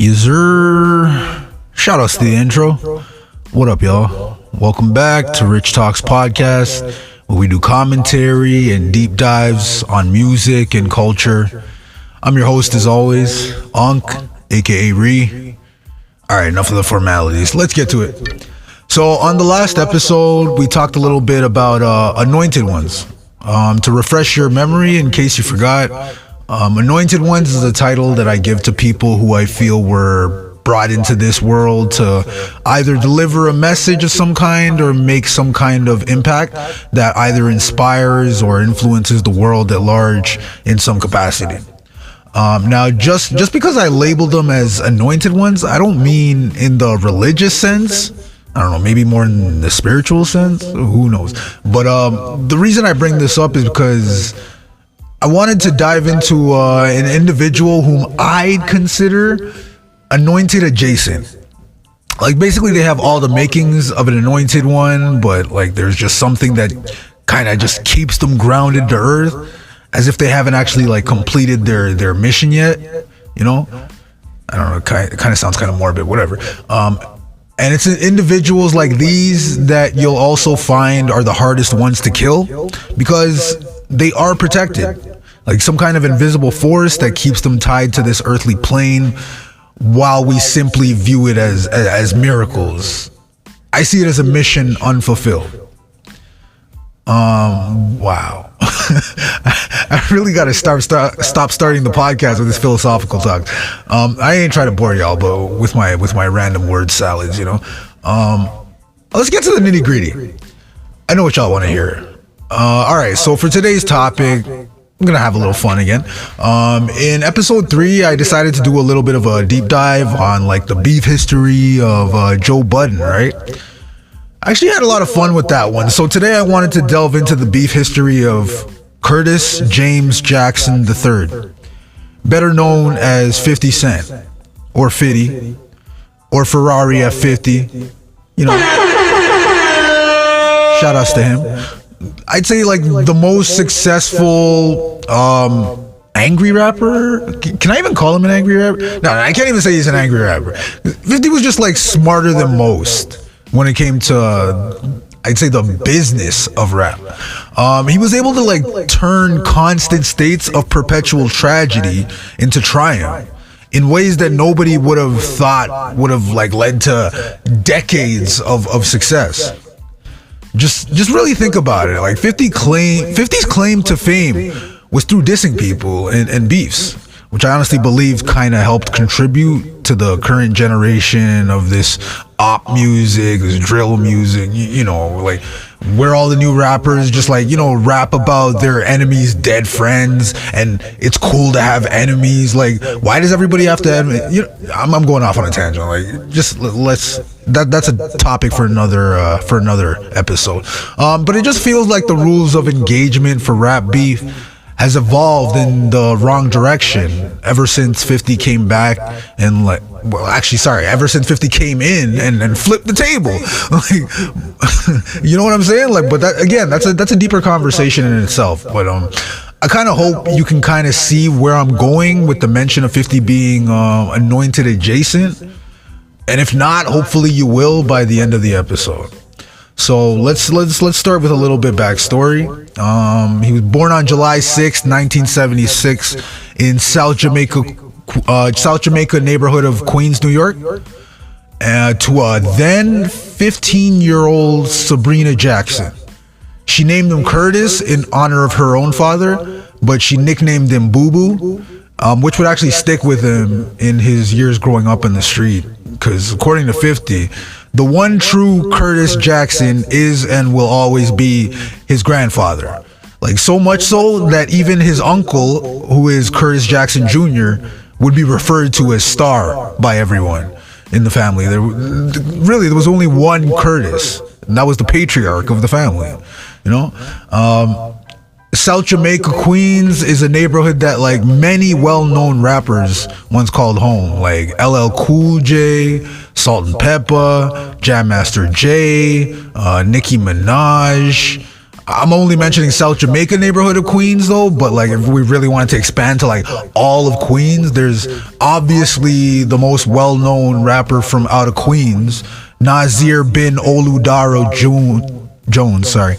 User. Shout outs to the intro. What up, y'all? Welcome back to Rich Talks Podcast, where we do commentary and deep dives on music and culture. I'm your host, as always, Unk, aka Ree. Alright, enough of the formalities. Let's get to it. So, on the last episode, we talked a little bit about Anointed Ones. To refresh your memory, in case you forgot, Anointed Ones is a title that I give to people who I feel were brought into this world to either deliver a message of some kind or make some kind of impact that either inspires or influences the world at large in some capacity. Now, just because I labeled them as Anointed Ones, I don't mean in the religious sense. I don't know, maybe more in the spiritual sense. Who knows? But the reason I bring this up is because I wanted to dive into an individual whom I'd consider anointed adjacent. Like, basically they have all the makings of an anointed one, but like there's just something that kind of just keeps them grounded to earth, as if they haven't actually like completed their mission yet, you know? I don't know, it kind of sounds kind of morbid, whatever. And it's individuals like these that you'll also find are the hardest ones to kill, because they are protected, like some kind of invisible force that keeps them tied to this earthly plane, while we simply view it as miracles. I see it as a mission unfulfilled. Wow. I really gotta stop starting the podcast with this philosophical talk. I ain't trying to bore y'all, but with my random word salads, you know. Let's get to the nitty gritty. I know what y'all want to hear. All right, so for today's topic, I'm gonna have a little fun again. In episode 3, I decided to do a little bit of a deep dive on like the beef history of Joe Budden, right? I actually had a lot of fun with that one. So today I wanted to delve into the beef history of Curtis James Jackson III, better known as 50 Cent, or 50, or Ferrari F50, you know. Shout outs to him. I'd say like the most successful angry rapper. Can I even call him an angry rapper? No, I can't even say he's an angry rapper. 50 was just like smarter than most when it came to I'd say the business of rap. He was able to like turn constant states of perpetual tragedy into triumph in ways that nobody would have thought would have like led to decades of success. Just really think about it. Like 50's claim to fame was through dissing people and beefs, which I honestly believe kind of helped contribute to the current generation of this op music, this drill music, you know, like where all the new rappers just like, you know, rap about their enemies' dead friends, and it's cool to have enemies. Like, why does everybody have to have, you know, I'm going off on a tangent. Like, just that's a topic for another episode. But it just feels like the rules of engagement for rap beef has evolved in the wrong direction ever since 50 came back and ever since 50 came in and flipped the table. Like, you know what I'm saying? Like, but that, again, that's a deeper conversation in itself. But I kind of hope you can kind of see where I'm going with the mention of 50 being anointed adjacent. And if not, hopefully you will by the end of the episode. So let's start with a little bit backstory. He was born on July 6, 1976 in South Jamaica neighborhood of Queens, New York, to a then 15-year-old Sabrina Jackson. She named him Curtis in honor of her own father, but she nicknamed him Boo Boo, which would actually stick with him in his years growing up in the street. Because according to 50, the one true Curtis Jackson is and will always be his grandfather. Like, so much so that even his uncle, who is Curtis Jackson Jr., would be referred to as Star by everyone in the family. There was only one Curtis, and that was the patriarch of the family, you know? South Jamaica, Queens is a neighborhood that like many well-known rappers once called home, like LL Cool J, Salt and Pepper, Jam Master Jay, Nicki Minaj, I'm only mentioning South Jamaica neighborhood of Queens though, but like if we really wanted to expand to like all of Queens, there's obviously the most well-known rapper from out of Queens, Nazir bin Oludara Jones, sorry.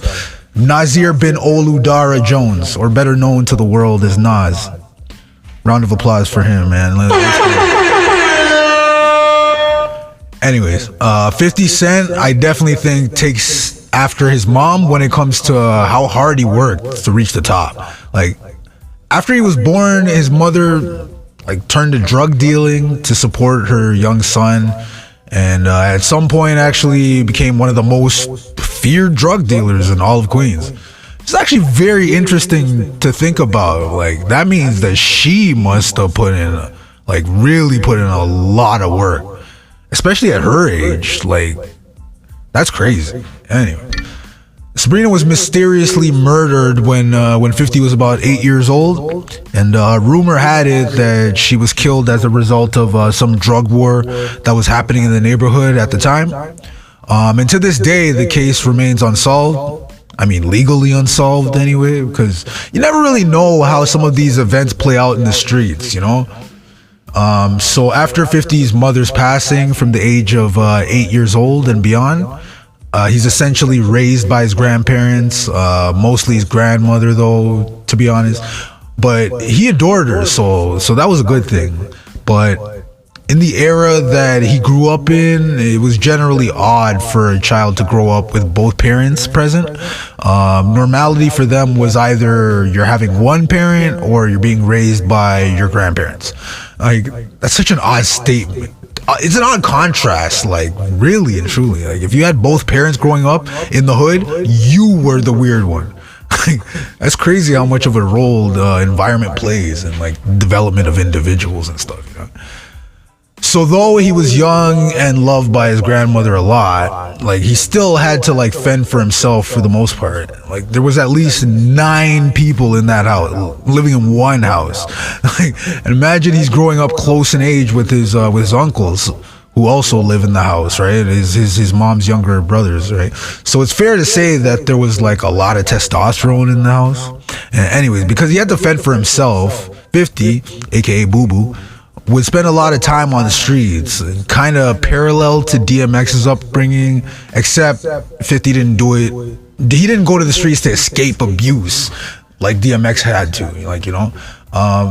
Nazir bin Oludara Jones, or better known to the world as Nas. Round of applause for him, man. Anyways, 50 Cent, I definitely think takes after his mom when it comes to how hard he worked to reach the top. Like, after he was born, his mother like turned to drug dealing to support her young son, and at some point actually became one of the most feared drug dealers in all of Queens. It's actually very interesting to think about. Like, that means that she must have put in, like, really put in a lot of work, especially at her age. Like, that's crazy. Anyway, Sabrina was mysteriously murdered when 50 was about 8 years old, and rumor had it that she was killed as a result of some drug war that was happening in the neighborhood at the time. And to this day, the case remains unsolved. I mean, legally unsolved anyway, because you never really know how some of these events play out in the streets, you know? So after 50's mother's passing from the age of 8 years old and beyond, he's essentially raised by his grandparents, mostly his grandmother though, to be honest. But he adored her, so that was a good thing. But in the era that he grew up in, it was generally odd for a child to grow up with both parents present. Normality for them was either you're having one parent or you're being raised by your grandparents. Like, that's such an odd statement. It's an odd contrast, like, really and truly. Like, if you had both parents growing up in the hood, you were the weird one. Like, that's crazy how much of a role the environment plays in, like, development of individuals and stuff, you know? So though he was young and loved by his grandmother a lot, like, he still had to like fend for himself for the most part. Like, there was at least 9 people in that house, living in one house. Like, and imagine he's growing up close in age with his uncles, who also live in the house, right? His mom's younger brothers, right? So it's fair to say that there was like a lot of testosterone in the house. And anyways, because he had to fend for himself, 50, aka Boo Boo, would spend a lot of time on the streets, kind of parallel to DMX's upbringing, except 50 didn't do it. He didn't go to the streets to escape abuse like DMX had to, like, you know.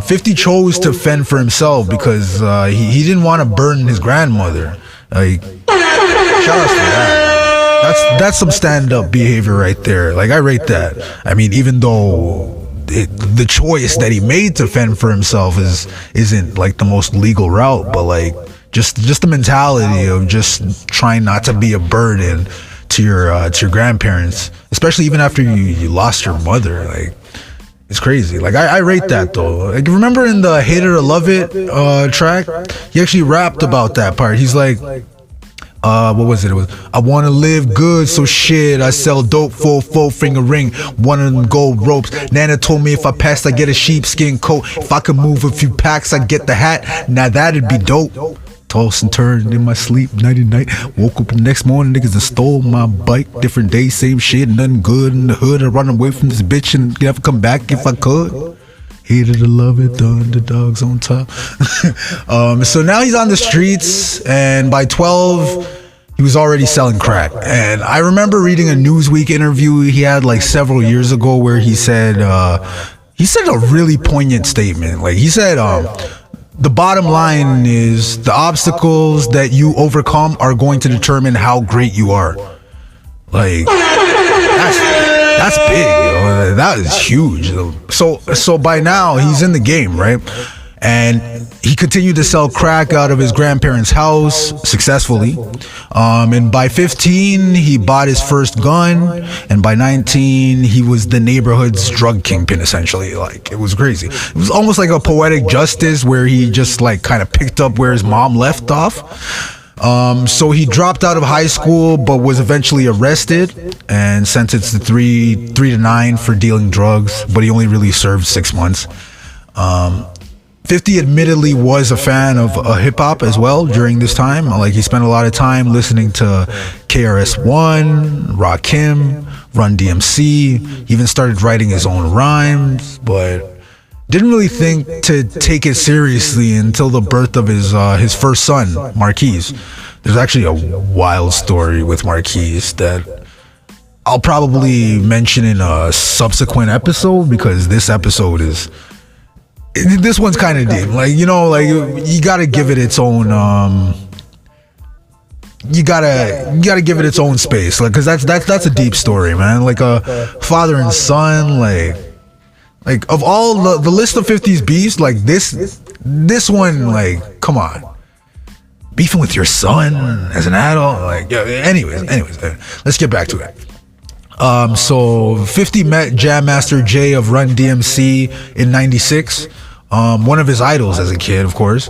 50 chose to fend for himself because he didn't want to burden his grandmother. Like, shout out to that. That's some stand-up behavior right there. Like, I rate that. I mean, even though the choice that he made to fend for himself isn't like the most legal route, but like just the mentality of just trying not to be a burden to your grandparents, especially even after you lost your mother. Like, it's crazy. Like, I rate that though. Like, remember in the Hate It or Love It track, he actually rapped about that part. He's like, what was it? It was, I wanna live good, so shit, I sell dope for a 4-finger ring, one of them gold ropes. Nana told me if I passed, I get a sheepskin coat. If I could move a few packs, I get the hat. Now that'd be dope. Tossed and turned in my sleep, nighty night. Woke up the next morning, niggas and stole my bike. Different day, same shit, nothing good in the hood. I run away from this bitch and never come back if I could. Hated to love it, the underdogs on top. So now he's on the streets, and by 12, he was already selling crack. And I remember reading a Newsweek interview he had like several years ago where he said a really poignant statement. Like, he said, the bottom line is the obstacles that you overcome are going to determine how great you are. Like, that's big, you know? That is huge. So by now he's in the game, right? And he continued to sell crack out of his grandparents' house successfully. And by 15, he bought his first gun. And by 19, he was the neighborhood's drug kingpin, essentially. Like, it was crazy. It was almost like a poetic justice where he just like kind of picked up where his mom left off. So he dropped out of high school, but was eventually arrested and sentenced to 3 to 9 for dealing drugs. But he only really served 6 months. 50 admittedly was a fan of hip hop as well during this time. Like he spent a lot of time listening to KRS-One, Rakim, Run DMC. He even started writing his own rhymes, but didn't really think to take it seriously until the birth of his first son, Marquise. There's actually a wild story with Marquise that I'll probably mention in a subsequent episode, because this one's kind of deep. Like, you know, like you gotta give it its own you gotta give it its own space, like, because that's a deep story, man. Like a father and son, like of all the list of 50's beefs, like this one, like, come on, beefing with your son as an adult, like, yeah. Anyways, let's get back to it. So 50 met Jam Master Jay of Run DMC in '96. One of his idols as a kid, of course.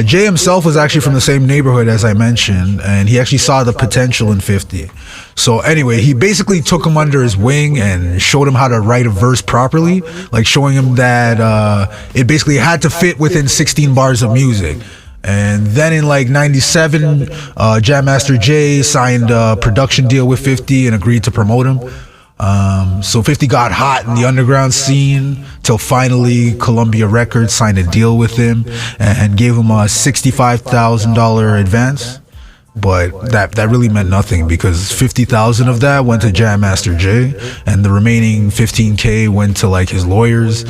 Jay himself was actually from the same neighborhood as I mentioned, and he actually saw the potential in 50. So anyway, he basically took him under his wing and showed him how to write a verse properly, like showing him that it basically had to fit within 16 bars of music. And then in like '97, Jam Master Jay signed a production deal with 50 and agreed to promote him. So 50 got hot in the underground scene till finally Columbia Records signed a deal with him and gave him a $65,000 advance. But that really meant nothing, because 50,000 of that went to Jam Master Jay, and the remaining 15K went to like his lawyers.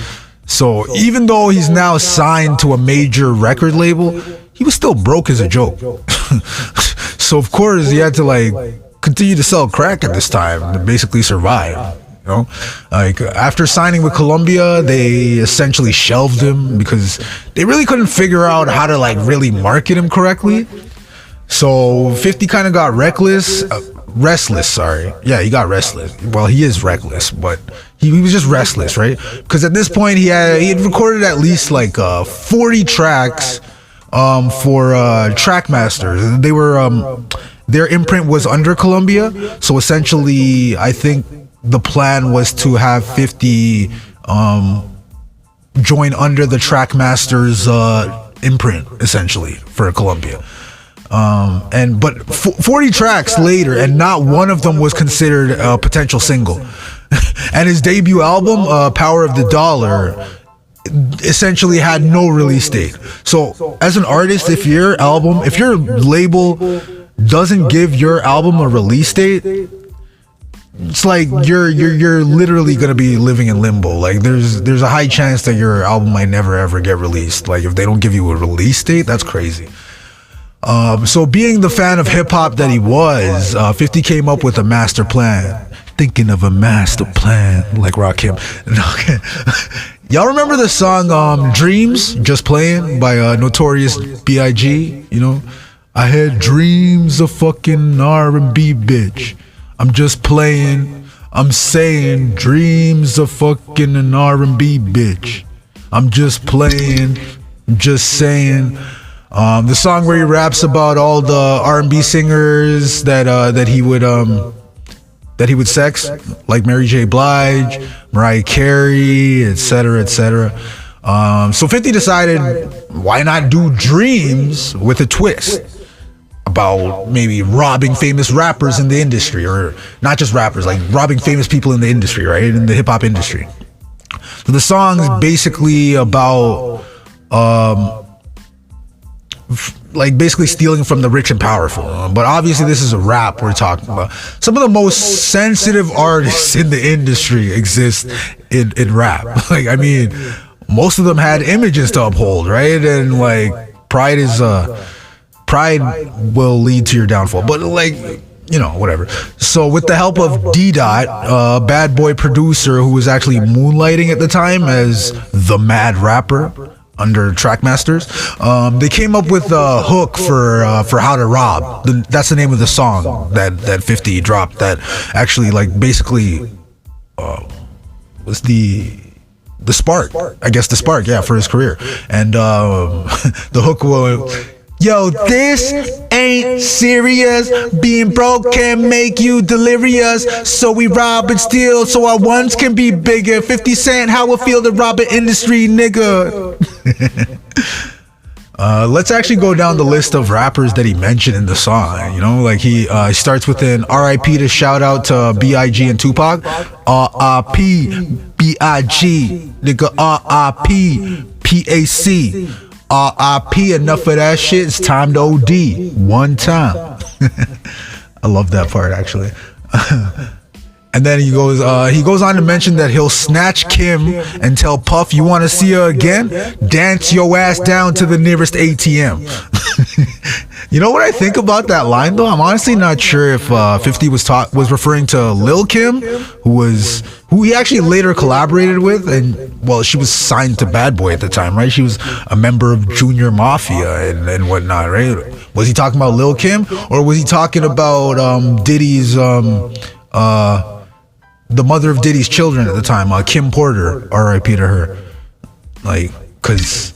So even though he's now signed to a major record label, he was still broke as a joke. So of course he had to like continue to sell crack at this time to basically survive. You know, like after signing with Columbia, they essentially shelved him because they really couldn't figure out how to like really market him correctly. So 50 kind of got restless, sorry. Yeah, he got restless. Well, he is reckless, but he was just restless, right? Because at this point he had recorded at least like 40 tracks for Trackmasters. They were their imprint was under Columbia, so essentially I think the plan was to have 50 join under the Trackmasters imprint essentially for Columbia. But 40 tracks later, and not one of them was considered a potential single. And his debut album, Power of the Dollar, essentially had no release date. So as an artist, if your label doesn't give your album a release date, it's like you're literally gonna be living in limbo. Like there's a high chance that your album might never ever get released. Like if they don't give you a release date, that's crazy. So being the fan of hip hop that he was, 50 came up with a master plan. Thinking of a master plan, like Rakim. Y'all remember the song Dreams, Just Playing by Notorious B.I.G.? You know, I had dreams of fucking R&B bitch. I'm just playing. I'm saying dreams of fucking an R&B bitch. I'm just playing. I'm just saying. The song where he raps about all the R&B singers that he would sex, like Mary J. Blige, Mariah Carey, etc., etc. So 50 decided, why not do Dreams with a twist about maybe robbing famous rappers in the industry, or not just rappers, like robbing famous people in the industry, right, in the hip hop industry. So the song is basically about like basically stealing from the rich and powerful. But obviously this is a rap we're talking about. Some of the most sensitive artists in the industry exist in rap. Like, I mean, most of them had images to uphold, right? And like pride will lead to your downfall. But like, you know, whatever. So with the help of D-Dot, a bad boy producer who was actually moonlighting at the time as the Mad Rapper under Trackmasters, they came up with a hook for How to Rob. That's the name of the song that 50 dropped, that actually like basically was the spark, I guess, the spark, yeah, for his career. And the hook was, yo, this ain't serious. Being broke can make you delirious. So we rob and steal so our ones can be bigger. 50 Cent, how it feel to rob an industry, nigga. Let's actually go down the list of rappers that he mentioned in the song. You know, like he starts with an R.I.P. to shout out to B.I.G. and Tupac. R.I.P. B.I.G. Nigga, R.I.P. P.A.C. R.I.P. Enough of that shit. It's time to OD. One time. I love that part, actually. And then he goes on to mention that he'll snatch Kim and tell Puff, you want to see her again? Dance your ass down to the nearest ATM. You know what I think about that line, though? I'm honestly not sure if 50 was referring to Lil Kim, who he actually later collaborated with, and well, she was signed to Bad Boy at the time, right? She was a member of Junior Mafia and whatnot, right? Was he talking about Lil Kim, or was he talking about Diddy's the mother of Diddy's children at the time, Kim Porter, R.I.P. to her? Like, cause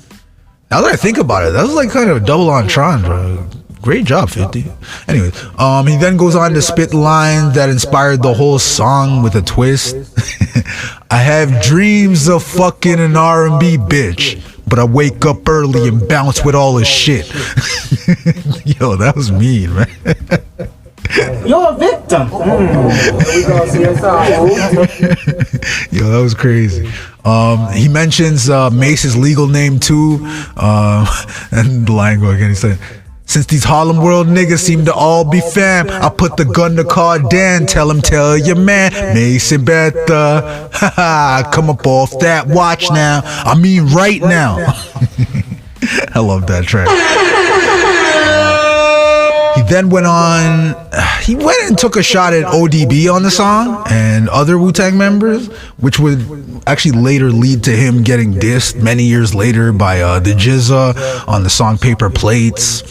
now that I think about it, that was like kind of a double entendre. Great job, 50. Anyways, he then goes on to spit lines that inspired the whole song with a twist. I have dreams of fucking an R&B bitch, but I wake up early and bounce with all this shit. Yo, that was mean, man. You're a victim. Yo, that was crazy. He mentions Mace's legal name too. And the line go again. He said, since these Harlem World niggas seem to all be fam, I put the gun to Cardan, tell your man, Mason better. Come up off that watch now. I mean right now. I love that track. He then went and took a shot at ODB on the song and other Wu-Tang members, which would actually later lead to him getting dissed many years later by the GZA on the song Paper Plates.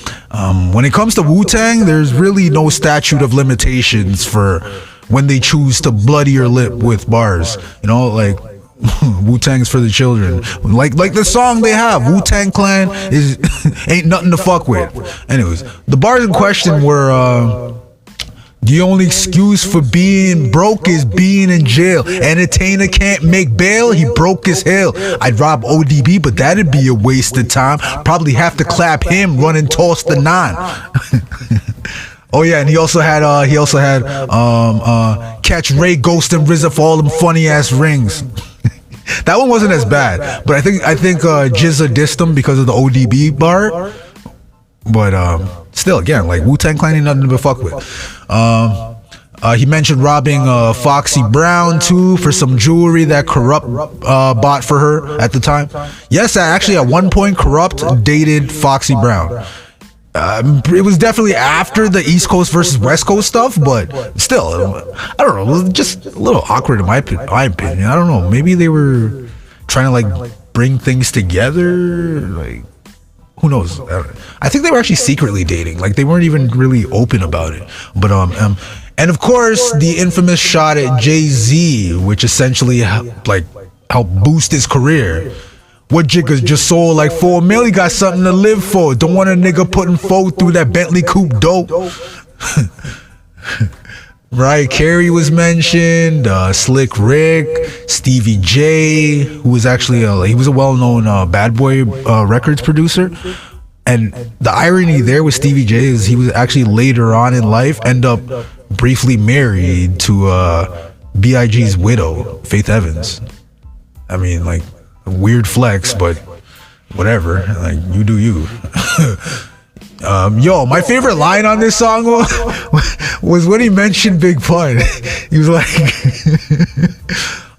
When it comes to Wu-Tang, there's really no statute of limitations for when they choose to bloody your lip with bars. You know, like Wu-Tang's for the children. Like the song they have, Wu-Tang Clan is ain't nothing to fuck with. Anyways, the bars in question were the only excuse for being broke is being in jail. Entertainer can't make bail, he broke as hell. I'd rob ODB, but that'd be a waste of time. Probably have to clap him, run and toss the 9. Oh yeah, and he also had catch Ray, Ghost, and RZA for all them funny ass rings. That one wasn't as bad, but I think GZA dissed him because of the ODB bar. But still, again, like Wu-Tang Clan ain't nothing to fuck with. He mentioned robbing Foxy Brown too for some jewelry that Corrupt bought for her at the time. Yes, actually at one point Corrupt dated Foxy Brown. It was definitely after the East Coast versus West Coast stuff, but still, I don't know, it was just a little awkward in my opinion. I don't know, maybe they were trying to like bring things together, like who knows? I think they were actually secretly dating, like they weren't even really open about it. But and of course the infamous shot at Jay-Z, which essentially like helped boost his career. What Jiggas just sold like 4 mil, he got something to live for. Don't want a nigga putting 4 through that Bentley coupe dope. Mariah Carey was mentioned, Slick Rick, Stevie J, who was actually he was a well-known Bad Boy Records producer. And the irony there with Stevie J is he was actually later on in life end up briefly married to B.I.G.'s widow, Faith Evans. I mean, like, weird flex, but whatever, like, you do you. Yo, my favorite line on this song was when he mentioned Big Pun. He was like,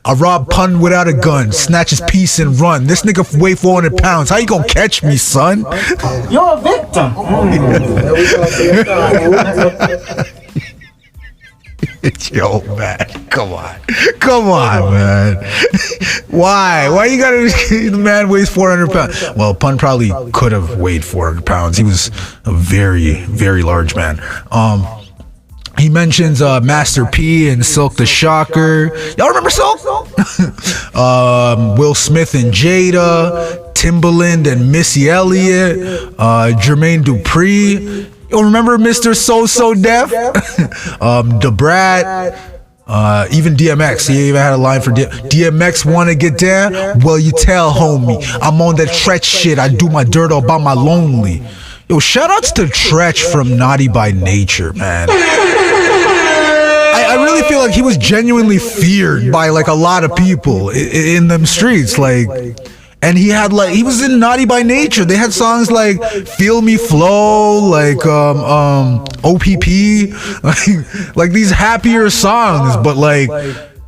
I rob Pun without a gun, snatch his piece and run. This nigga weigh 400 pounds. How you gonna catch me, son? You're a victim. Yo, man, come on, man. Why you gotta? The man weighs 400 pounds. Well, Pun probably could have weighed 400 pounds. He was a very, very large man. He mentions Master P and Silk the Shocker. Y'all remember Silk? Will Smith and Jada, Timbaland and Missy Elliott, Jermaine Dupri. You remember Mr. So Def? Da Brat, Even DMX, he even had a line for DMX wanna get down? Well, you tell homie, I'm on that Tretch shit, I do my dirt all by my lonely. Yo, shout outs to Tretch from Naughty by Nature, man. I really feel like he was genuinely feared by like a lot of people in them streets, like. And he was in Naughty by Nature. They had songs like Feel Me Flow, like OPP, like these happier songs, but like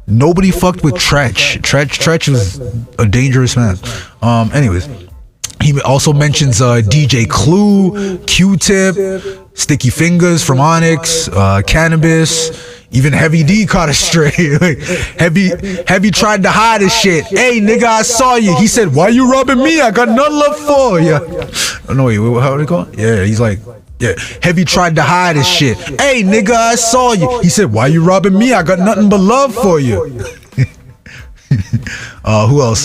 nobody fucked with Tretch. Tretch was a dangerous man. Anyways, he also mentions DJ Clue, Q-Tip, Sticky Fingers from Onyx, Cannabis. Even Heavy D caught a stray. Like, Heavy tried to hide his shit. Hey, nigga, I saw you. He said, why you robbing me? I got nothing left for you. Oh, no, wait, how did it go? Yeah, he's like, yeah. Heavy tried to hide his shit. Hey, nigga, I saw you. He said, why you robbing me? I got nothing but love for you. Who else?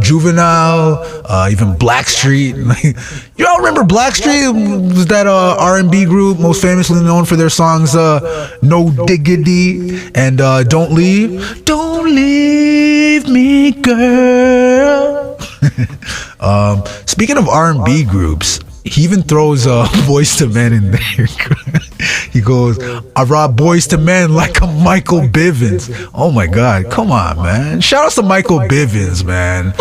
Juvenile, even Blackstreet. Y'all remember Blackstreet? Was that R&B group most famously known for their songs No Diggity and Don't Leave. Don't leave me, girl. Speaking of R&B groups, he even throws Boys to Men in there. He goes, I rob Boys to Men like I'm Michael Bivins. Oh my God, come on, man. Shout outs to Michael Bivins, man.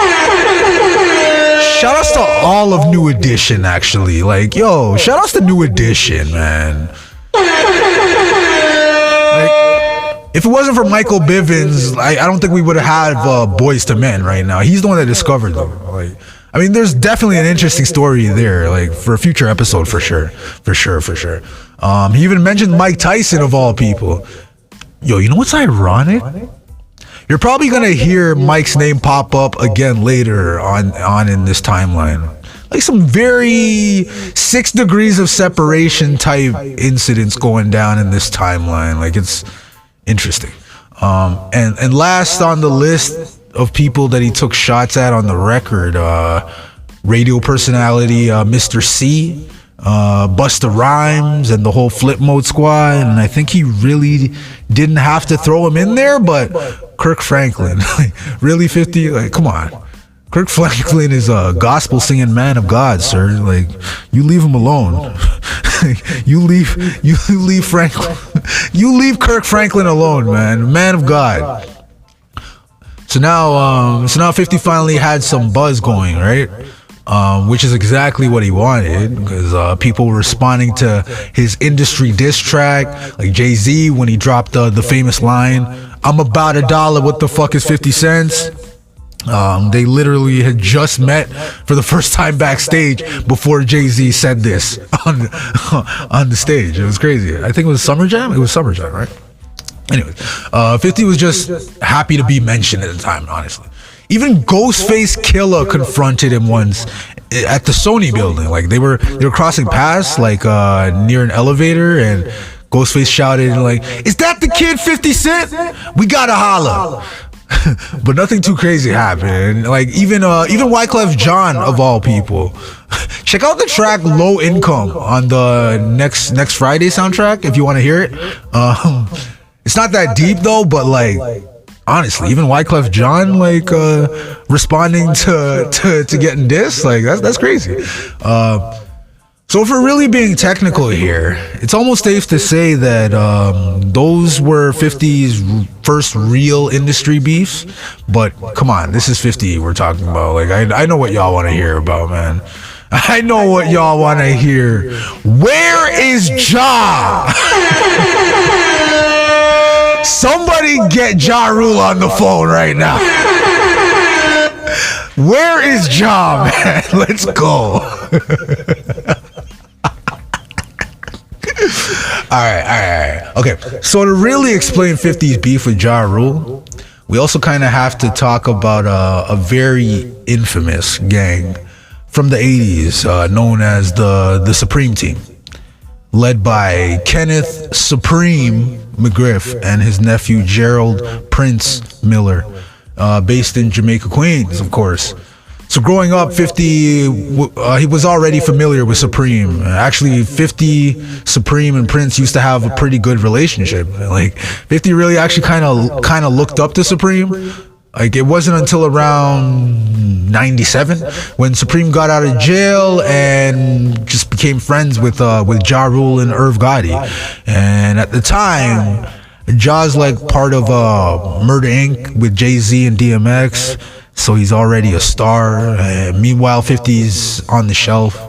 Shout outs to all of New Edition, actually. Like, yo, shout outs to New Edition, man. Like, if it wasn't for Michael Bivins, I don't think we would have had Boys to Men right now. He's the one that discovered them. Like, I mean, there's definitely an interesting story there, like for a future episode, for sure. He even mentioned Mike Tyson of all people. Yo, you know what's ironic? You're probably gonna hear Mike's name pop up again later on in this timeline. Like some very 6 degrees of separation type incidents going down in this timeline. Like, it's interesting. And last on the list of people that he took shots at on the record, radio personality Mr. C, Busta Rhymes, and the whole Flip Mode squad. And I think he really didn't have to throw him in there, but Kirk Franklin, like, really 50, like, come on. Kirk Franklin is a gospel singing man of God, sir. Like, you leave him alone. you leave Franklin, you leave Kirk Franklin alone, man of God. So now 50 finally had some buzz going, right? Which is exactly what he wanted, because people were responding to his industry diss track, like Jay-Z when he dropped the famous line, I'm about $1, what the fuck is 50 cents? They literally had just met for the first time backstage before Jay-Z said this on the stage. It was crazy. I think it was Summer Jam? It was Summer Jam, right? Anyway, 50 was just happy to be mentioned at the time, honestly. Even Ghostface Killah confronted him once at the Sony building. Like, they were crossing paths, like near an elevator, and Ghostface shouted like, "Is that the kid 50 Cent? We gotta holla." But nothing too crazy happened. Like, even Wyclef Jean of all people. Check out the track "Low Income" on the next Friday soundtrack if you want to hear it. It's not that deep though, but like, honestly, even Wyclef Jean like responding to getting dissed, like that's crazy. So if we're really being technical here, it's almost safe to say that those were 50's first real industry beefs. But come on, this is 50 we're talking about. Like, I know what y'all want to hear about, man. I know what y'all want to hear. Where is Ja? Somebody get Ja Rule on the phone right now. Where is Ja, man? Let's go. All right. Okay, so to really explain 50's beef with Ja Rule, we also kind of have to talk about a very infamous gang from the 80s known as the Supreme Team, led by Kenneth Supreme McGriff and his nephew Gerald Prince Miller, based in Jamaica, Queens, of course. So growing up, 50, he was already familiar with Supreme. Actually, 50, Supreme, and Prince used to have a pretty good relationship. Like 50 really actually kind of looked up to Supreme. Like it wasn't until around 97 when Supreme got out of jail and just became friends with Ja Rule and Irv Gotti. And at the time, Ja's like part of Murder Inc. with Jay-Z and DMX. So he's already a star. Meanwhile, 50's on the shelf,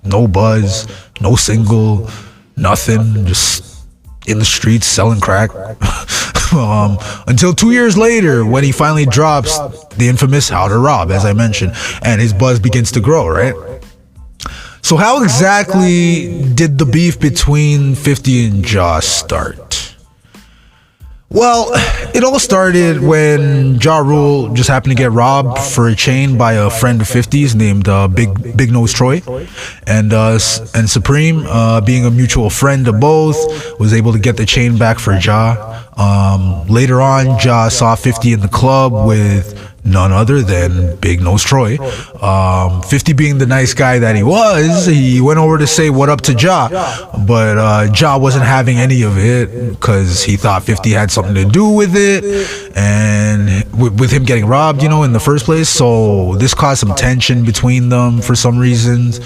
no buzz, no single, nothing, just in the streets selling crack. Until 2 years later, when he finally drops the infamous How to Rob, as I mentioned, and his buzz begins to grow, right? So how exactly did the beef between 50 and Ja start? Well, it all started when Ja Rule just happened to get robbed for a chain by a friend of 50's named Big Nose Troy, and Supreme, being a mutual friend of both, was able to get the chain back for Ja. Later on, Ja saw 50 in the club with none other than Big Nose Troy. 50 being the nice guy that he went over to say what up to Ja, but Ja wasn't having any of it because he thought 50 had something to do with it, and with him getting robbed, in the first place. So this caused some tension between them for some reasons,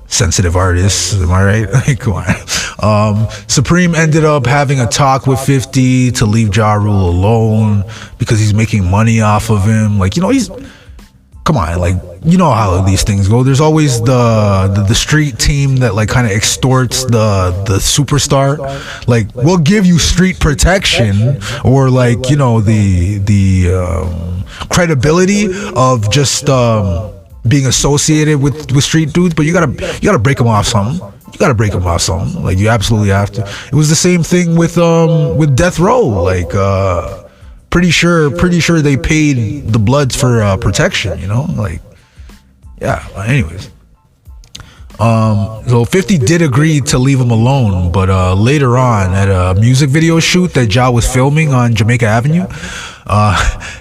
sensitive artists, am I right? Like, come on. Supreme ended up having a talk with 50 to leave Ja Rule alone because he's making money off of him. Like, come on, like, how these things go. There's always the street team that like kind of extorts the superstar. Like, we'll give you street protection or like, the credibility of just being associated with street dudes, but you gotta break them off something. Like, you absolutely have to. It was the same thing with Death Row. Like, pretty sure they paid the Bloods for protection. Like, yeah. Anyways, so 50 did agree to leave him alone, but later on at a music video shoot that Ja was filming on Jamaica Avenue,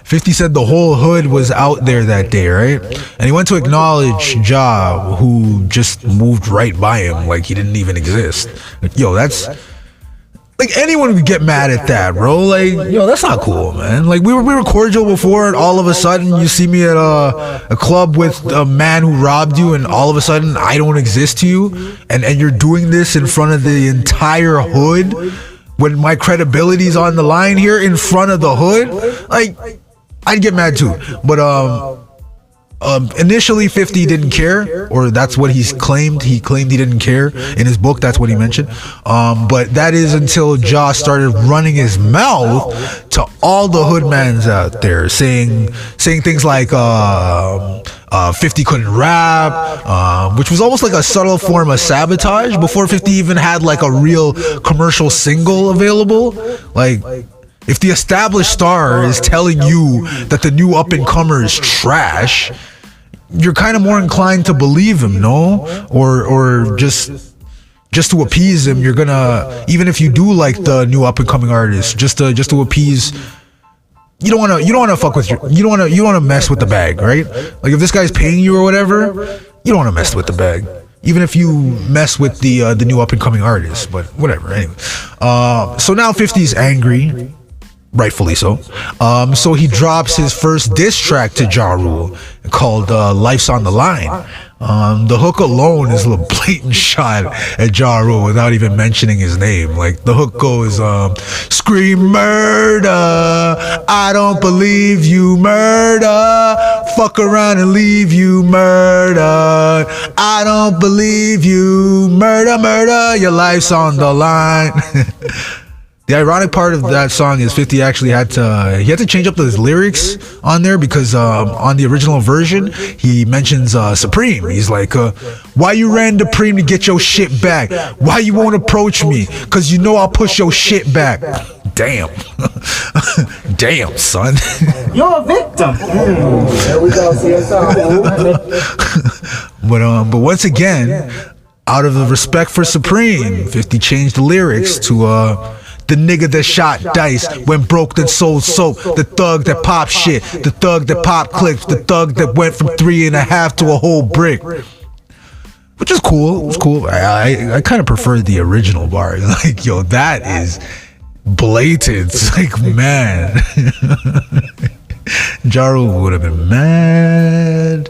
50 said the whole hood was out there that day, right? And he went to acknowledge Ja, who just moved right by him like he didn't even exist. Yo, that's like, anyone would get mad at that, bro. Like, that's not cool, man. Like, we were cordial before, and all of a sudden you see me at a club with a man who robbed you, and all of a sudden I don't exist to you, and you're doing this in front of the entire hood when my credibility's on the line here in front of the hood. Like, I'd get mad too. But initially 50 didn't care, or that's what he's claimed. He claimed he didn't care in his book. That's what he mentioned. But that is until Ja started running his mouth to all the hoodmans out there, saying things like 50 couldn't rap, which was almost like a subtle form of sabotage before 50 even had like a real commercial single available. Like, if the established star is telling you that the new up-and-comer is trash, you're kind of more inclined to believe him, no? Or just to appease him, you're gonna, even if you do like the new up-and-coming artist, just to appease, you don't wanna fuck with you don't wanna mess with the bag, right? Like, if this guy's paying you or whatever, you don't wanna mess with the bag, even if you mess with the new up-and-coming artist. But whatever. Anyway, so now 50's angry. Rightfully so. So he drops his first diss track to Ja Rule called Life's on the Line. The hook alone is a blatant shot at Ja Rule without even mentioning his name. Like, the hook goes, scream murder, I don't believe you, murder, fuck around and leave you, murder, I don't believe you, murder, murder, your life's on the line. The ironic part of that song is 50 actually had to change up his lyrics on there because on the original version he mentions Supreme. He's like, why you ran to Supreme to get your shit back? Why you won't approach me? Cause you know I'll push your shit back. Damn. Damn, son. You're a victim. There we go. But once again, out of the respect for Supreme, 50 changed the lyrics to The nigga that shot dice, went broke then sold soap. The thug that popped shit, the thug that popped clips, the thug that went from 3.5 to a whole brick. Which is cool. It was cool. I kind of prefer the original bar. Like, yo, that is blatant. It's like, man. Ja Rule would have been mad.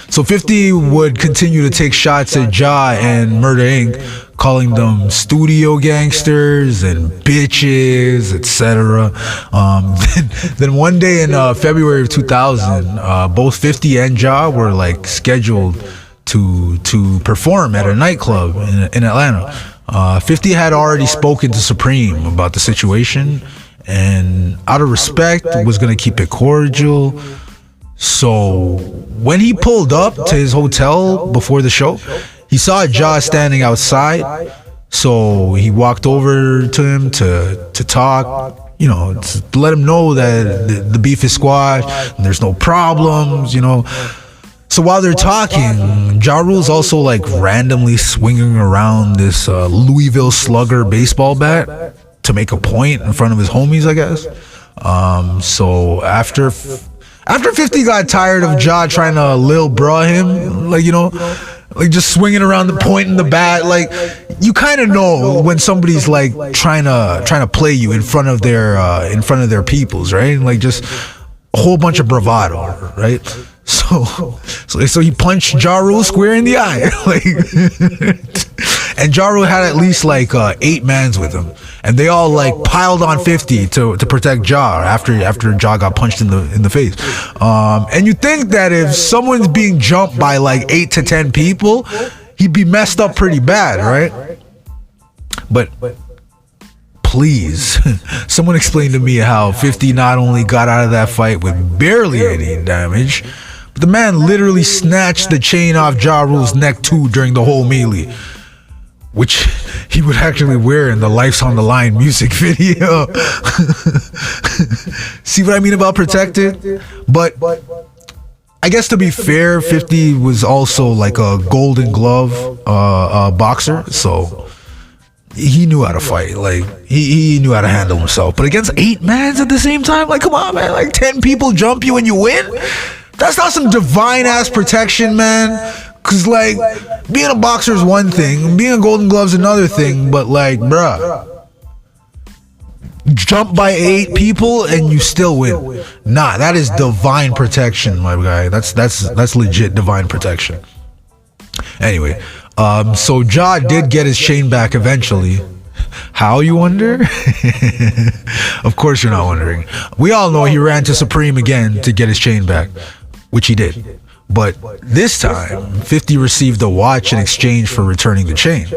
So 50 would continue to take shots at Ja and Murder Inc., calling them studio gangsters and bitches, etc. Then one day in February of 2000, both 50 and Ja were like scheduled to perform at a nightclub in Atlanta. 50 had already spoken to Supreme about the situation, and out of respect was going to keep it cordial. So when he pulled up to his hotel before the show, he saw Ja standing outside. So he walked over to him to talk, you know, to let him know that the beef is squashed and there's no problems, you know. So while they're talking, Ja Rule's also like randomly swinging around this Louisville Slugger baseball bat to make a point in front of his homies, I guess. So after 50 got tired of Ja trying to lil bruh him, like, you know, like just swinging around the point in the bat, like you kind of know when somebody's like trying to play you in front of their peoples, right? Like just a whole bunch of bravado, right? So he punched Ja Rule square in the eye, like, and Ja Rule had at least like 8 mans with him, and they all like piled on 50 to protect Ja after Ja got punched in the face. And you think that if someone's being jumped by like 8 to 10 people, he'd be messed up pretty bad, right? But please, someone explain to me how 50 not only got out of that fight with barely any damage, but the man literally snatched the chain off Ja Rule's neck too during the whole melee, which he would actually wear in the Life's on the Line music video. See what I mean about protected? But I guess to be fair, 50 was also like a Golden Glove boxer, so he knew how to fight. Like he knew how to handle himself. But against 8 mans at the same time, like come on, man, like 10 people jump you and you win? That's not some divine ass protection, man. Cause like being a boxer is one thing, being a Golden Glove's another thing, but like, bruh, jump by 8 people and you still win. Nah, that is divine protection, my guy. That's legit divine protection. Anyway, so Ja did get his chain back eventually. How, you wonder? Of course you're not wondering. We all know he ran to Supreme again to get his chain back, which he did. But this time, 50 received a watch in exchange for returning the chain.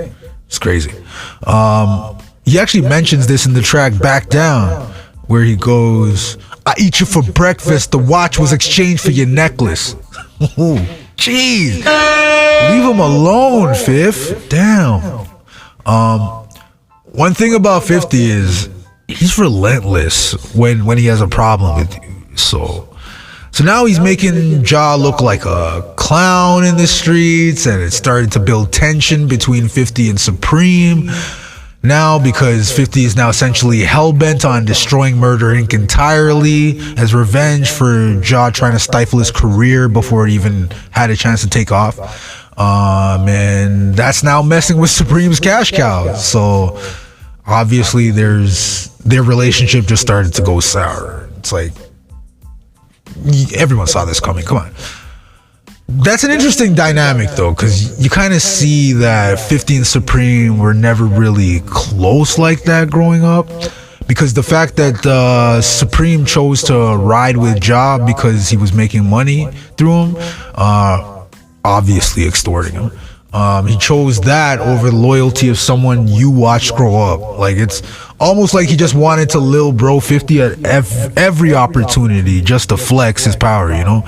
It's crazy. He actually mentions this in the track Back Down, where he goes, I eat you for breakfast, the watch was exchanged for your necklace. Ooh, jeez. Leave him alone, Fifth. Damn. One thing about 50 is he's relentless when he has a problem with you. So now he's making Ja look like a clown in the streets, and it started to build tension between 50 and Supreme. Now, because 50 is now essentially hell-bent on destroying Murder Inc. entirely as revenge for Ja trying to stifle his career before it even had a chance to take off. And that's now messing with Supreme's cash cow. So obviously their relationship just started to go sour. It's like, everyone saw this coming. Come on. That's an interesting dynamic though, because you kind of see that 50 and Supreme were never really close like that growing up, because the fact that Supreme chose to ride with Ja because he was making money through him, obviously extorting him. He chose that over the loyalty of someone you watched grow up. Like, it's almost like he just wanted to lil bro 50 at every opportunity just to flex his power, you know?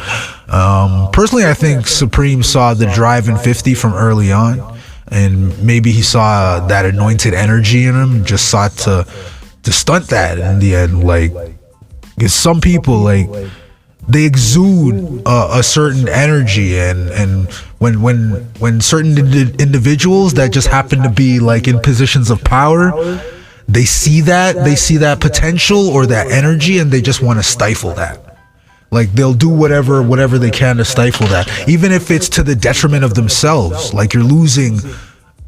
Personally, I think Supreme saw the drive in 50 from early on, and maybe he saw that anointed energy in him, just sought to stunt that in the end. Like, because some people, like, they exude a certain energy, and when certain individuals that just happen to be like in positions of power, they see that potential or that energy, and they just want to stifle that. Like they'll do whatever they can to stifle that, even if it's to the detriment of themselves. Like you're losing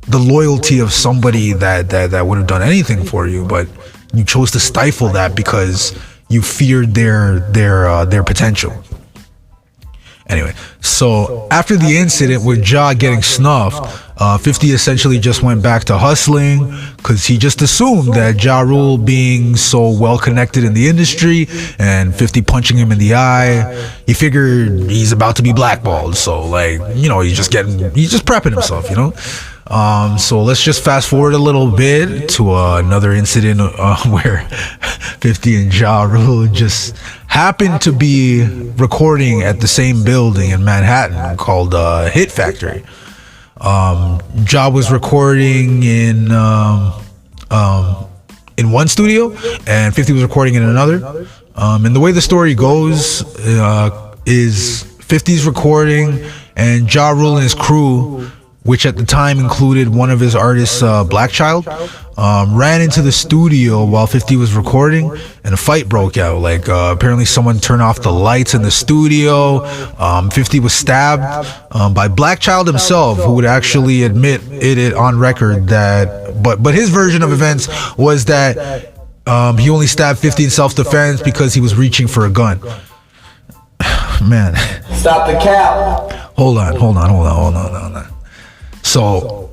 the loyalty of somebody that would have done anything for you, but you chose to stifle that because you feared their potential. Anyway, so after the incident with Ja getting snuffed, 50 essentially just went back to hustling because he just assumed that Ja Rule, being so well connected in the industry and 50 punching him in the eye, he figured he's about to be blackballed. So like, you know, he's just prepping himself, you know. So let's just fast forward a little bit to another incident where 50 and Ja Rule just happened to be recording at the same building in Manhattan called Hit Factory. Ja was recording in one studio, and 50 was recording in another. And the way the story goes is 50's recording, and Ja Rule and his crew, which at the time included one of his artists, Black Child, ran into the studio while 50 was recording, and a fight broke out. Like apparently someone turned off the lights in the studio. 50 was stabbed by Black Child himself, who would actually admit it on record that, but his version of events was that he only stabbed 50 in self-defense because he was reaching for a gun. Man. Stop the cap. Hold on. So,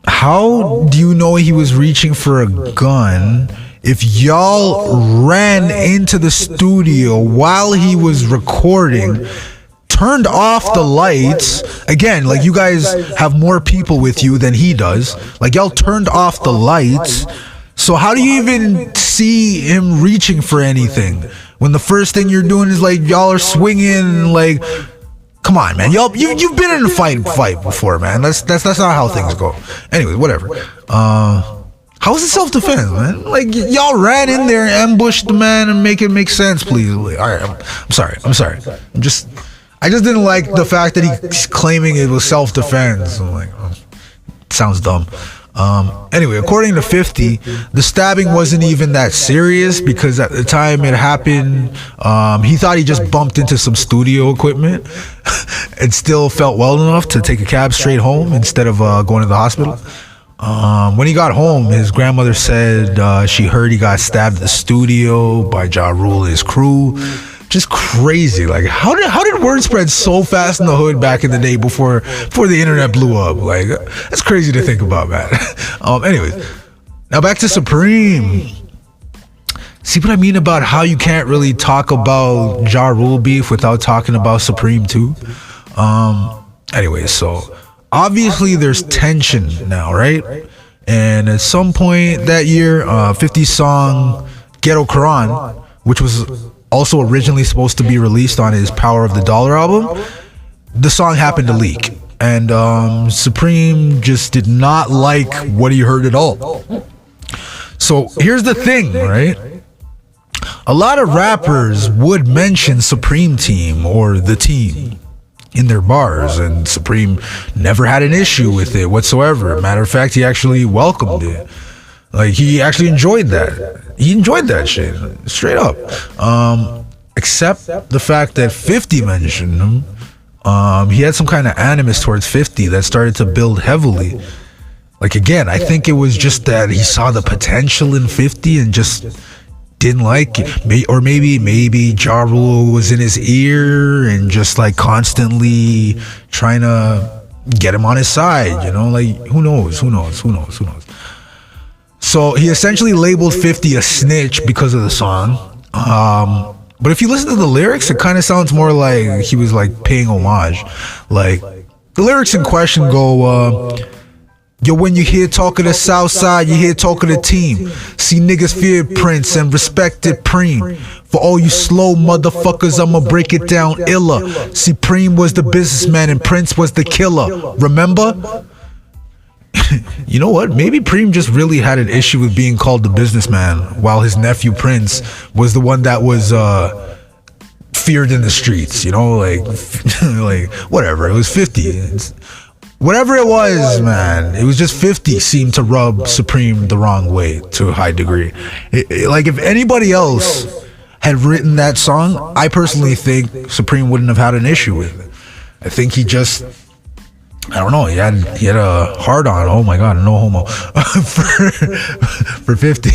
how do you know he was reaching for a gun if y'all ran into the studio while he was recording, turned off the lights? Again, like you guys have more people with you than he does. Like y'all turned off the lights. So how do you even see him reaching for anything when the first thing you're doing is like y'all are swinging? Like, come on, man. You've been in a fight before, man. That's not how things go. Anyway, whatever. How is it self-defense, man? Like y'all ran in there and ambushed the man, and make it make sense, please. Like, all right, I'm sorry. I just didn't like the fact that he's claiming it was self-defense. I'm like, sounds dumb. Anyway, according to 50, the stabbing wasn't even that serious because at the time it happened, he thought he just bumped into some studio equipment and still felt well enough to take a cab straight home instead of going to the hospital. When he got home, his grandmother said she heard he got stabbed at the studio by Ja Rule and his crew. Just crazy. Like how did word spread so fast in the hood back in the day before the internet blew up? Like that's crazy to think about, man. Anyways, now back to Supreme. See what I mean about how you can't really talk about Ja Rule beef without talking about Supreme too? Anyway, so obviously there's tension now, right? And at some point that year, 50's song Ghetto Quran, which was also originally supposed to be released on his Power of the Dollar album, the song happened to leak, and Supreme just did not like what he heard at all. So here's the thing, right? A lot of rappers would mention Supreme Team or the Team in their bars, and Supreme never had an issue with it whatsoever. Matter of fact, he actually welcomed it. Like he actually enjoyed that. He enjoyed that shit, straight up. Except the fact that 50 mentioned him. He had some kind of animus towards 50 that started to build heavily. Like again, I think it was just that he saw the potential in 50 and just didn't like it. Or maybe Ja Rule was in his ear and just like constantly trying to get him on his side, you know? Like who knows? So he essentially labeled 50 a snitch because of the song. But if you listen to the lyrics, it kind of sounds more like he was like paying homage. Like the lyrics in question go, yo, when you hear talk of the South Side, you hear talk of the team. See niggas fear Prince and respected Preem. For all you slow motherfuckers, I'ma break it down iller. See, Preem was the businessman and Prince was the killer. Remember? You know what? Maybe Preem just really had an issue with being called the businessman, while his nephew Prince was the one that was feared in the streets, you know, like like whatever. It was 50. Whatever it was, man, it was just 50 seemed to rub Supreme the wrong way to a high degree. Like if anybody else had written that song, I personally think Supreme wouldn't have had an issue with it. I think he just, I don't know, he had a hard on. Oh my God, no homo for 50.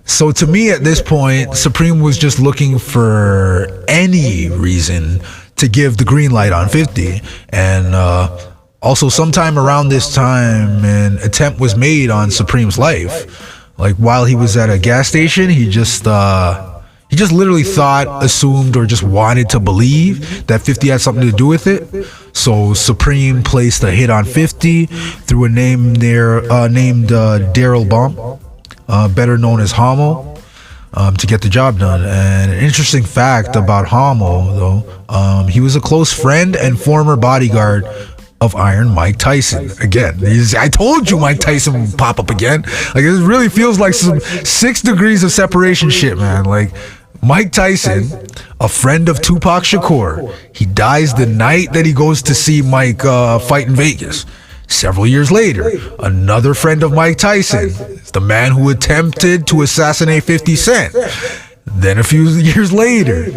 So to me at this point, Supreme was just looking for any reason to give the green light on 50. And also sometime around this time, an attempt was made on Supreme's life. Like while he was at a gas station, he just literally thought, assumed, or just wanted to believe that 50 had something to do with it. So Supreme placed a hit on 50 through a name there named Daryl Bump, better known as Homo, to get the job done. And an interesting fact about Homo, though, he was a close friend and former bodyguard of Iron Mike Tyson. Again, I told you Mike Tyson would pop up again. Like, it really feels like some 6 degrees of separation shit, man. Like, Mike Tyson, a friend of Tupac Shakur, he dies the night that he goes to see Mike fight in Vegas. Several years later, another friend of Mike Tyson, the man who attempted to assassinate 50 Cent. Then a few years later,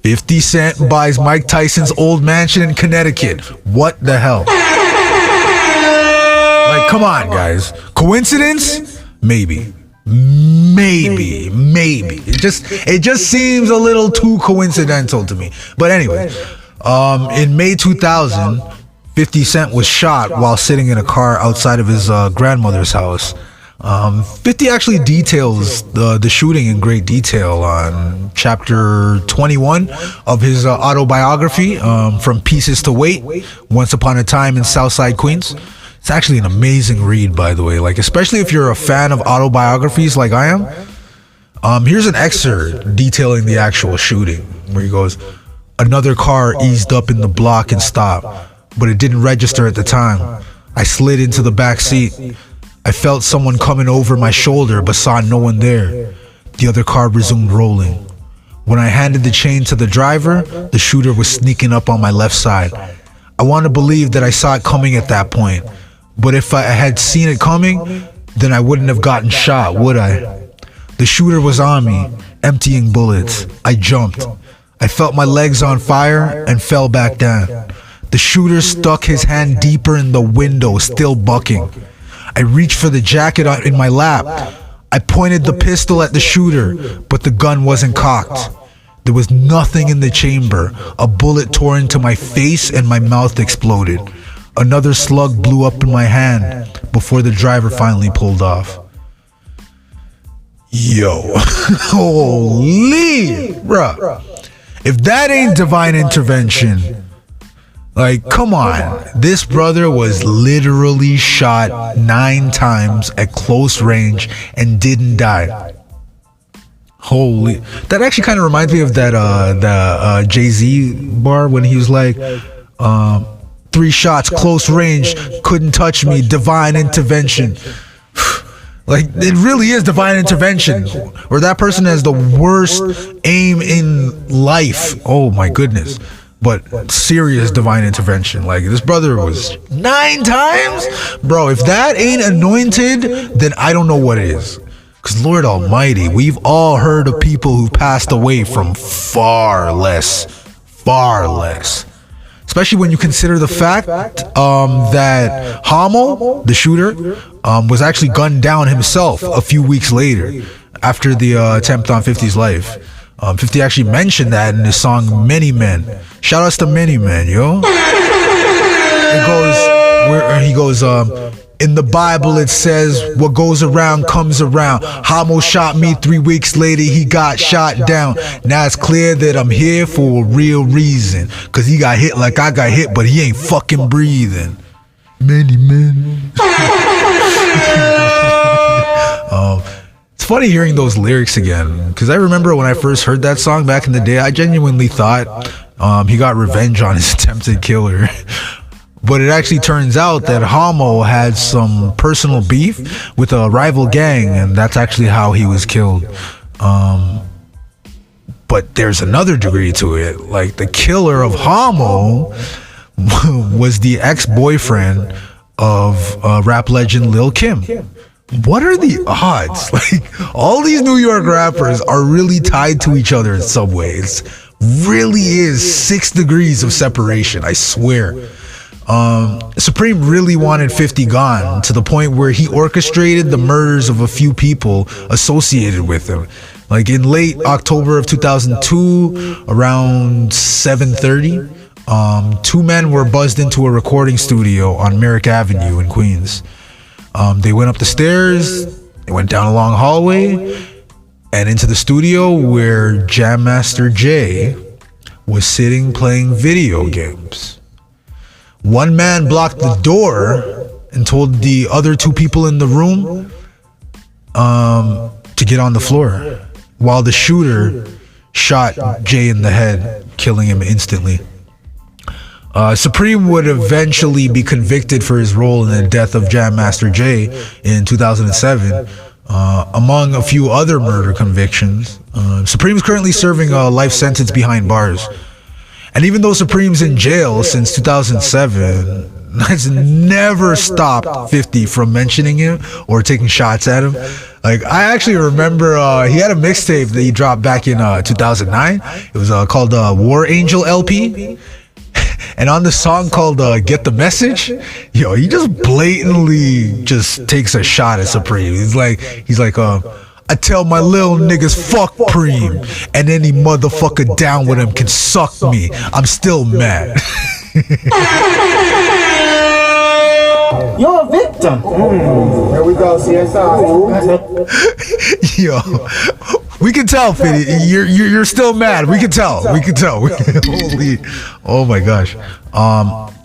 50 Cent buys Mike Tyson's old mansion in Connecticut. What the hell? Like, come on, guys. Coincidence? Maybe. It just seems a little too coincidental to me. But anyway, in May 2000, 50 Cent was shot while sitting in a car outside of his grandmother's house. 50 actually details the shooting in great detail on chapter 21 of his autobiography, From Pieces to Weight, Once Upon a Time in Southside Queens. It's actually an amazing read, by the way, like especially if you're a fan of autobiographies like I am. Here's an excerpt detailing the actual shooting, where he goes, "Another car eased up in the block and stopped, but it didn't register at the time. I slid into the back seat. I felt someone coming over my shoulder, but saw no one there. The other car resumed rolling. When I handed the chain to the driver, the shooter was sneaking up on my left side. I want to believe that I saw it coming at that point, but if I had seen it coming, then I wouldn't have gotten shot, would I? The shooter was on me, emptying bullets. I jumped. I felt my legs on fire and fell back down. The shooter stuck his hand deeper in the window, still bucking. I reached for the jacket in my lap. I pointed the pistol at the shooter, but the gun wasn't cocked. There was nothing in the chamber. A bullet tore into my face and my mouth exploded. Another slug blew up in my hand before the driver finally pulled off." Yo, holy, bruh. If that ain't divine intervention, like, come on. This brother was literally shot 9 times at close range and didn't die. Holy. That actually kind of reminds me of that Jay-Z bar when he was like, 3 shots, close range, couldn't touch me, divine intervention. Like, it really is divine intervention. Or that person has the worst aim in life. Oh my goodness. But serious divine intervention. Like, this brother was 9 times? Bro, if that ain't anointed, then I don't know what is. Because Lord Almighty, we've all heard of people who passed away from far less. Especially when you consider the fact that Homo, the shooter, was actually gunned down himself a few weeks later after the attempt on 50's life. 50 actually mentioned that in his song Many Men. Shout outs to Many Men, yo. He goes, in the Bible it says, what goes around comes around. Homo shot me 3 weeks later, he got shot down. Now it's clear that I'm here for a real reason. Cause he got hit like I got hit, but he ain't fucking breathing. Many men. It's funny hearing those lyrics again, because I remember when I first heard that song back in the day, I genuinely thought he got revenge on his attempted killer. But it actually turns out that Homo had some personal beef with a rival gang, and that's actually how he was killed. But there's another degree to it. Like, the killer of Homo was the ex-boyfriend of rap legend Lil Kim. What are the odds? Like, all these New York rappers are really tied to each other in some ways. Really is 6 degrees of separation, I swear. Supreme really wanted 50 gone, to the point where he orchestrated the murders of a few people associated with him. Like, in late October of 2002, around 7:30, 2 men were buzzed into a recording studio on Merrick Avenue in Queens. They went up the stairs, they went down a long hallway, and into the studio where Jam Master Jay was sitting playing video games. One man blocked the door and told the other 2 people in the room to get on the floor, while the shooter shot Jay in the head, killing him instantly. Supreme would eventually be convicted for his role in the death of Jam Master Jay in 2007, among a few other murder convictions. Supreme is currently serving a life sentence behind bars. And even though Supreme's in jail since 2007, has never stopped 50 from mentioning him or taking shots at him. Like, I actually remember he had a mixtape that he dropped back in 2009. It was called War Angel LP. And on the song called Get the Message, yo, he just blatantly just takes a shot at Supreme. He's like, I tell my little niggas fuck Preem, and any motherfucker down with him can suck me. I'm still mad. You're a victim. Here we go, CSI. Yo, we can tell, Fitty. You're still mad. We can tell. Holy, oh my gosh.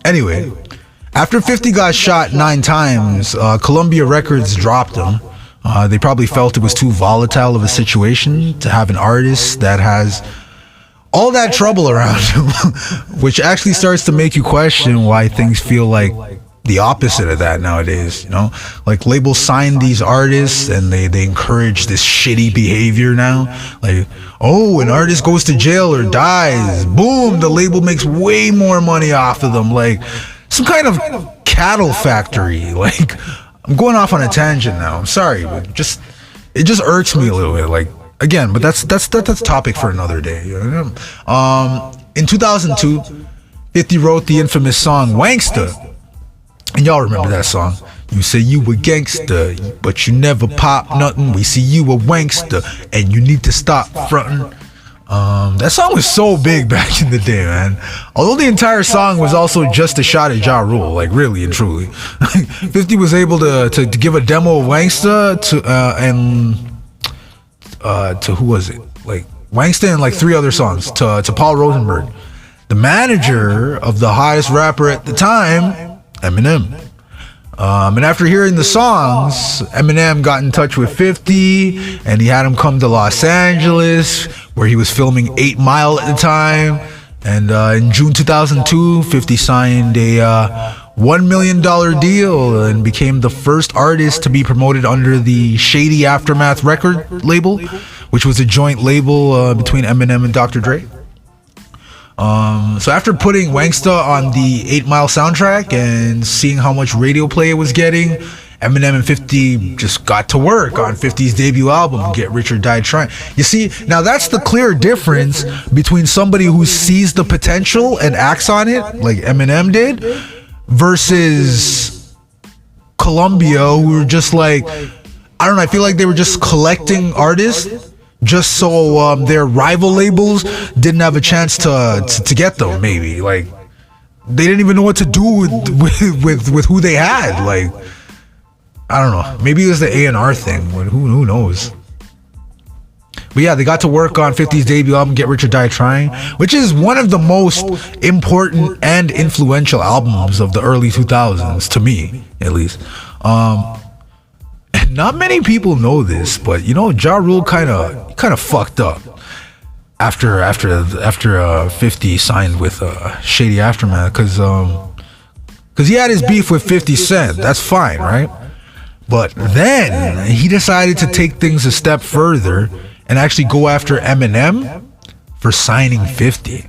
Anyway, after 50 got shot 9 times, Columbia Records dropped him. They probably felt it was too volatile of a situation to have an artist that has all that trouble around him, which actually starts to make you question why things feel like the opposite of that nowadays. You know, like, labels sign these artists and they encourage this shitty behavior now. Like, oh, an artist goes to jail or dies, boom, the label makes way more money off of them, like some kind of cattle factory. Like, I'm going off on a tangent now, I'm sorry, but it just irks me a little bit. Like, again, but that's topic for another day, you know? In 2002, 50 wrote the infamous song Wanksta. And y'all remember that song. You say you a gangster, but you never pop nothing. We see you a wankster, and you need to stop frontin'. That song was so big back in the day, man. Although the entire song was also just a shot at Ja Rule, like, really and truly. 50 was able to give a demo of Wanksta to who was it? Like, Wanksta and like 3 other songs to Paul Rosenberg, the manager of the hottest rapper at the time, Eminem. And after hearing the songs, Eminem got in touch with 50, and he had him come to Los Angeles, where he was filming 8 Mile at the time. And in June 2002, 50 signed a $1 million deal and became the first artist to be promoted under the Shady Aftermath record label, which was a joint label between Eminem and Dr. Dre. So after putting Wanksta on the 8 Mile soundtrack and seeing how much radio play it was getting, Eminem and 50 just got to work on 50's debut album, Get Rich or Die Trying. You see, now that's the clear difference between somebody who sees the potential and acts on it, like Eminem did, versus Columbia, who were just like, I don't know, I feel like they were just collecting artists just so their rival labels didn't have a chance to get them. Maybe like they didn't even know what to do with who they had. Like, I don't know, maybe it was the A&R thing. Who knows? But yeah, they got to work on 50's debut album, Get Rich or Die Trying, which is one of the most important and influential albums of the early 2000s, to me, at least. And not many people know this, but you know, Ja Rule kind of fucked up after 50 signed with Shady Aftermath, because he had his beef with 50 Cent. That's fine, right? But then he decided to take things a step further and actually go after Eminem for signing 50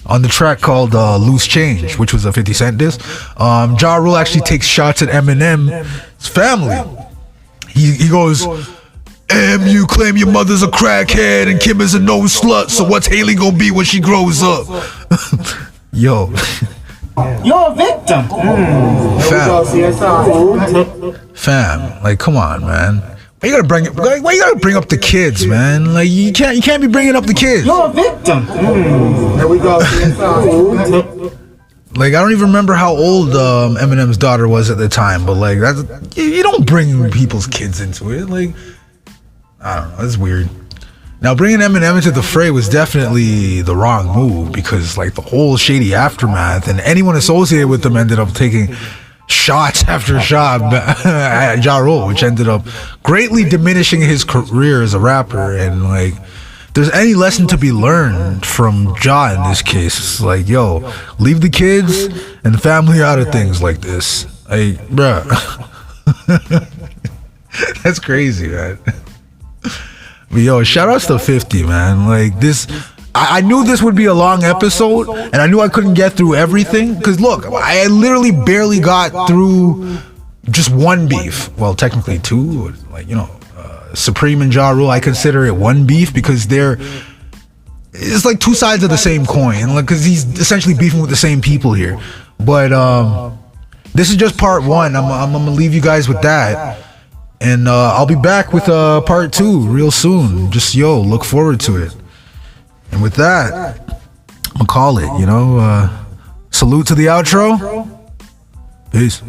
on the track called Loose Change, which was a 50 Cent diss. Ja Rule actually takes shots at Eminem's family. He goes, you claim your mother's a crackhead and Kim is a no slut, so what's Haley gonna be when she grows up? Yo. You're a victim. Fam, like, come on, man. Why you gotta bring up the kids, man? Like, you can't be bringing up the kids. You're a victim. There we go, CSI. Like, I don't even remember how old Eminem's daughter was at the time, but like, you don't bring people's kids into it. Like, I don't know, it's weird. Now, bringing Eminem into the fray was definitely the wrong move, because like the whole shady aftermath and anyone associated with them ended up taking shots after shot at Ja Rule, which ended up greatly diminishing his career as a rapper. And like, if there's any lesson to be learned from Ja in this case, it's like, yo, leave the kids and the family out of things like this. Like, bruh. That's crazy, man. But yo, shout outs to 50, man. Like, this, I knew this would be a long episode, and I knew I couldn't get through everything. Because look, I literally barely got through just one beef. Well, technically two. Like, you know, Supreme and Ja Rule, I consider it one beef because it's like two sides of the same coin. Like, because he's essentially beefing with the same people here. But this is just part one. I'm gonna leave you guys with that. And I'll be back with part two real soon. Just, look forward to it. And with that, I'm gonna call it, salute to the outro. Peace.